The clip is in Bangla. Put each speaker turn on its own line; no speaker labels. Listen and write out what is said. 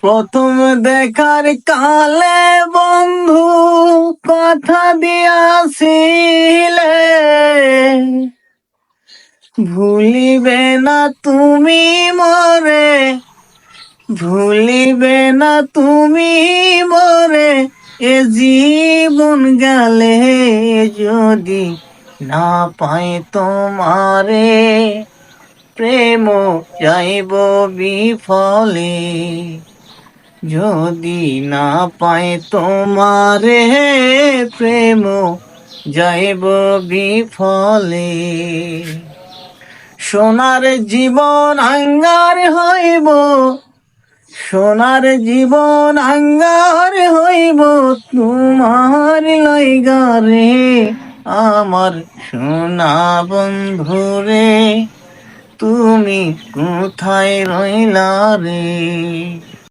প্রথম দেখার কালে বন্ধু কথা দিয়াছিলে, ভুলিবে না তুমি মরে, ভুলিবে না তুমি মরে। এ জীবন গেলে যদি না পাই তোমারে, প্রেম যাইব বিফলে। যদি না পাই তোমারে, প্রেম যাইব বিফলে। সোনার জীবন আঙ্গার হইব, সোনার জীবন আঙ্গার হইব তোমার লাইগারে। আমার সোনা বন্ধুরে, তুমি কোথায় রইলা রে?